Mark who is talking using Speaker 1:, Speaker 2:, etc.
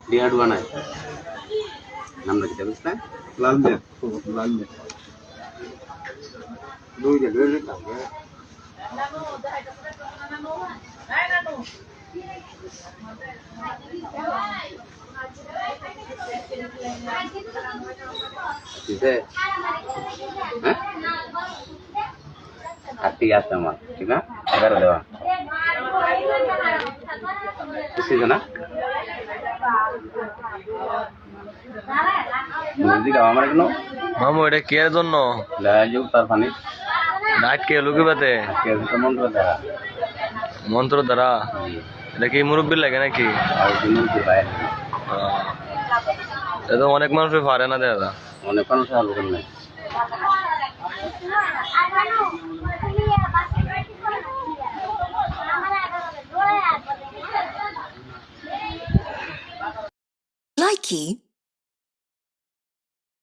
Speaker 1: ডিহাড বানায় নামটা কি বুঝছ না লাল মিয়া দুই যে দুই লাগে দিতে হ্যাঁ কাটি আছে আমার ঠিক না 11 দেওয়া বুঝছিস না বুঝলি গাওয়া আমার কেন
Speaker 2: মামু এটা কে এর জন্য
Speaker 1: লাজু তার পানি
Speaker 2: ডাক কে লুকে বাতে
Speaker 1: কে তো মন্ত্র দ্বারা
Speaker 2: মন্ত্র দ্বারা এটা কি মুরব্বির লাগে নাকি
Speaker 1: আর দিন কি পায়
Speaker 2: এটা অনেক মানুষ পারে না দাদা
Speaker 1: অনেক মানুষ আর লোক নাই
Speaker 3: Likey